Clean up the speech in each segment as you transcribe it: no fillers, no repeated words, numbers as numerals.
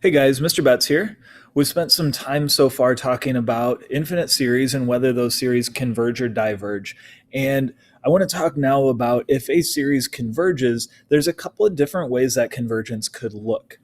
Hey guys, Mr. Betts here. We've spent some time so far talking about infinite series and whether those series converge or diverge. And I want to talk now about if a series converges, there's a couple of different ways that convergence could look.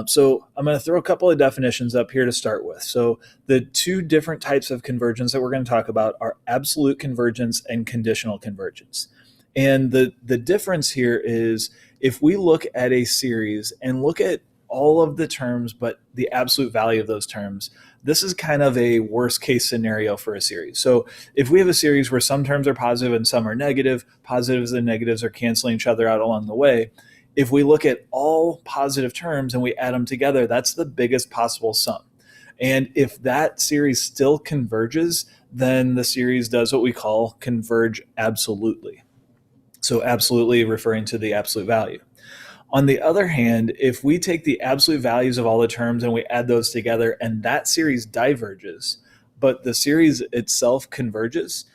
So I'm going to throw a couple of definitions up here to start with. So the two different types of convergence that we're going to talk about are absolute convergence and conditional convergence. And the difference here is if we look at a series and look at all of the terms, but the absolute value of those terms. This is kind of a worst case scenario for a series. So if we have a series where some terms are positive and some are negative, positives and negatives are canceling each other out along the way. If we look at all positive terms and we add them together, that's the biggest possible sum. And if that series still converges, then the series does what we call converge absolutely. So absolutely referring to the absolute value. On the other hand, if we take the absolute values of all the terms and we add those together and that series diverges, but the series itself converges,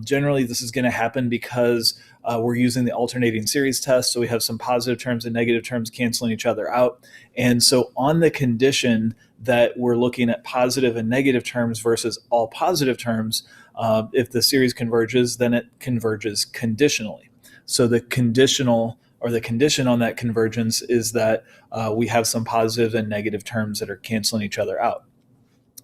generally this is going to happen because we're using the alternating series test. So we have some positive terms and negative terms canceling each other out. And so on the condition that we're looking at positive and negative terms versus all positive terms, if the series converges, then it converges conditionally. So the conditional or the condition on that convergence is that we have some positive and negative terms that are canceling each other out.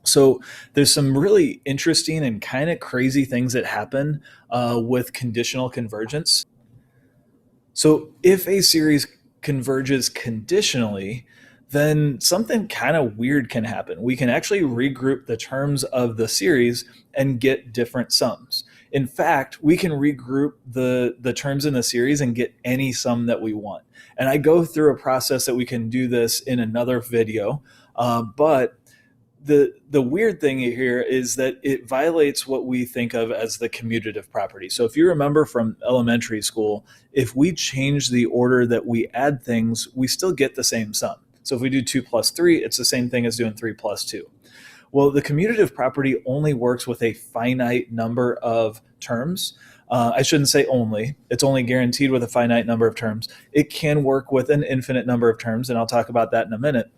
So there's some really interesting and kind of crazy things that happen with conditional convergence. So if a series converges conditionally, then something kind of weird can happen. We can actually regroup the terms of the series and get different sums. In fact, we can regroup the terms in the series and get any sum that we want. And I go through a process that we can do this in another video, but the weird thing here is that it violates what we think of as the commutative property. So if you remember from elementary school, if we change the order that we add things, we still get the same sum. So if we do 2 plus 3, it's the same thing as doing 3 plus 2. Well, the commutative property only works with a finite number of terms. I shouldn't say only. It's only guaranteed with a finite number of terms. It can work with an infinite number of terms, and I'll talk about that in a minute.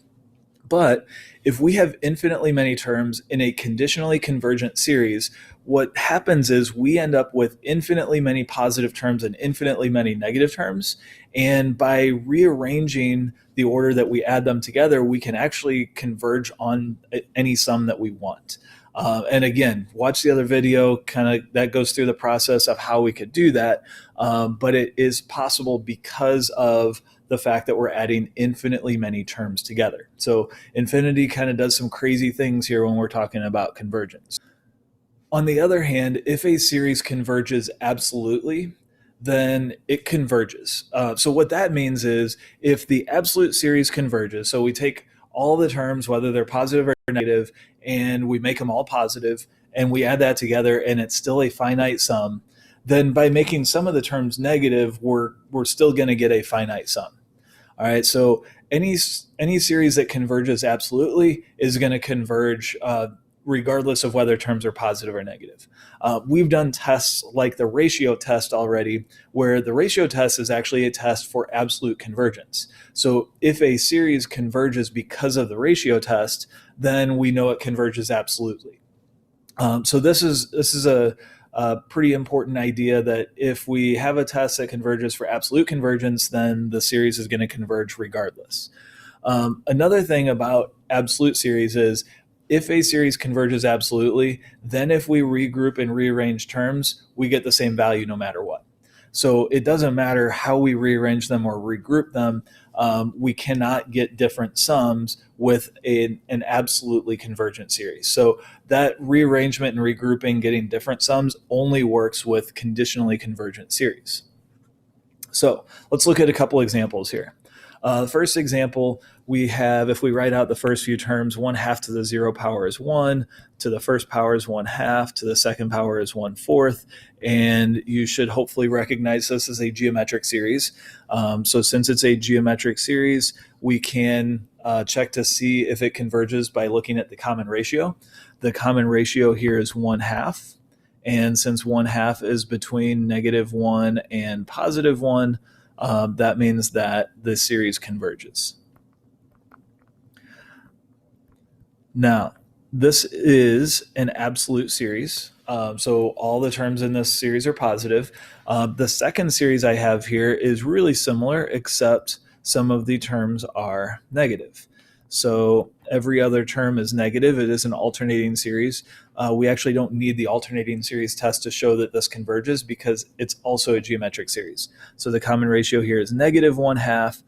But if we have infinitely many terms in a conditionally convergent series, what happens is we end up with infinitely many positive terms and infinitely many negative terms. And by rearranging the order that we add them together, we can actually converge on any sum that we want. And again, watch the other video, kind of that goes through the process of how we could do that. But it is possible because of the fact that we're adding infinitely many terms together. So infinity kind of does some crazy things here when we're talking about convergence. On the other hand, if a series converges absolutely, then it converges. So what that means is if the absolute series converges, so we take all the terms, whether they're positive or negative, and we make them all positive, and we add that together, and it's still a finite sum, then by making some of the terms negative, we're still going to get a finite sum. All right, so any series that converges absolutely is going to converge regardless of whether terms are positive or negative. We've done tests like the ratio test already, where the ratio test is actually a test for absolute convergence. So if a series converges because of the ratio test, then we know it converges absolutely. So this is a pretty important idea that if we have a test that converges for absolute convergence, then the series is going to converge regardless. Another thing about absolute series is if a series converges absolutely, then if we regroup and rearrange terms, we get the same value no matter what. So it doesn't matter how we rearrange them or regroup them. We cannot get different sums with an absolutely convergent series. So that rearrangement and regrouping, getting different sums, only works with conditionally convergent series. So let's look at a couple examples here. The first example we have, if we write out the first few terms, 1/2 to the 0 power is 1, to the first power is 1/2, to the second power is 1/4, and you should hopefully recognize this as a geometric series. So since it's a geometric series, we can check to see if it converges by looking at the common ratio. The common ratio here is 1/2, and since 1/2 is between -1 and +1, that means that the series converges. Now, this is an absolute series. So all the terms in this series are positive. The second series I have here is really similar, except some of the terms are negative. So every other term is negative. It is an alternating series. We actually don't need the alternating series test to show that this converges because it's also a geometric series. So the common ratio here is -1/2.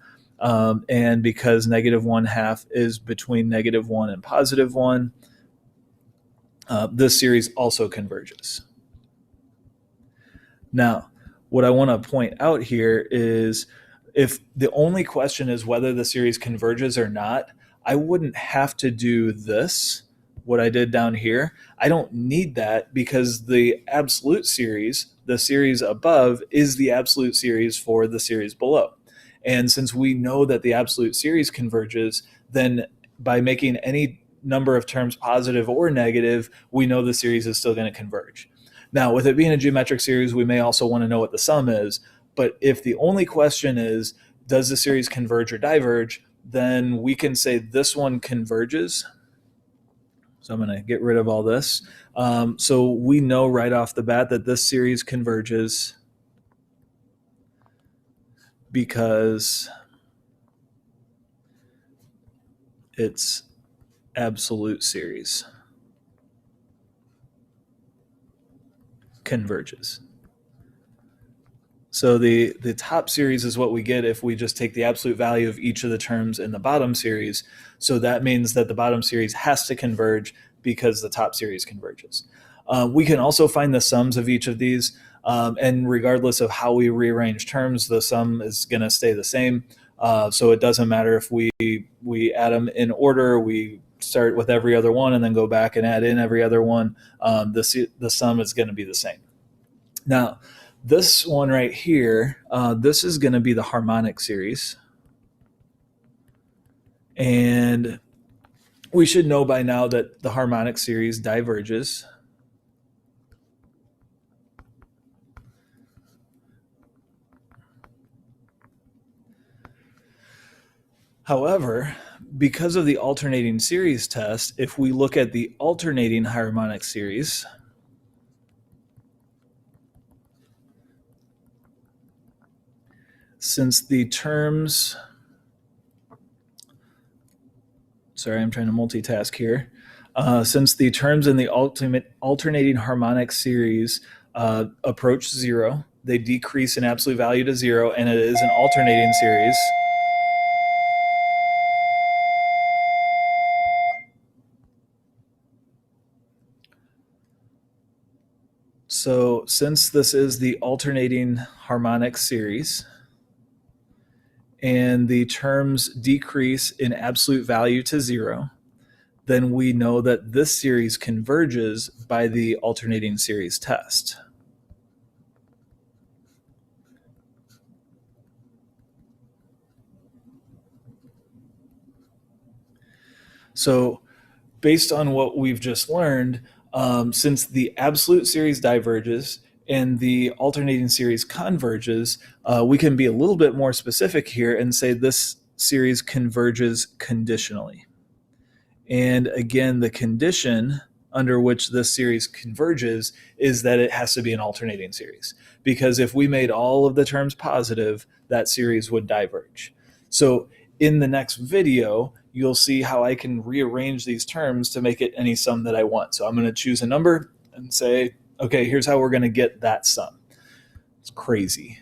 And because -1/2 is between -1 and +1, this series also converges. Now, what I want to point out here is if the only question is whether the series converges or not, I wouldn't have to do this, what I did down here. I don't need that because the absolute series, the series above, is the absolute series for the series below. And since we know that the absolute series converges, then by making any number of terms positive or negative, we know the series is still going to converge. Now, with it being a geometric series, we may also want to know what the sum is. But if the only question is, does the series converge or diverge, then we can say this one converges. So I'm going to get rid of all this. So we know right off the bat that this series converges because it's absolute series converges. So the top series is what we get if we just take the absolute value of each of the terms in the bottom series. So that means that the bottom series has to converge because the top series converges. We can also find the sums of each of these. And regardless of how we rearrange terms, the sum is going to stay the same. So it doesn't matter if we add them in order, we start with every other one and then go back and add in every other one. The sum is going to be the same. Now, this one right here, this is going to be the harmonic series. And we should know by now that the harmonic series diverges. However, because of the alternating series test, if we look at the alternating harmonic series, since the terms, sorry, I'm trying to multitask here. Since the terms in the alternating harmonic series approach zero, they decrease in absolute value to zero, and it is an alternating series. So since this is the alternating harmonic series, and the terms decrease in absolute value to zero, then we know that this series converges by the alternating series test. So based on what we've just learned, since the absolute series diverges and the alternating series converges, we can be a little bit more specific here and say this series converges conditionally. And again, the condition under which this series converges is that it has to be an alternating series. Because if we made all of the terms positive, that series would diverge. So in the next video, you'll see how I can rearrange these terms to make it any sum that I want. So I'm going to choose a number and say, okay, here's how we're going to get that sum. It's crazy.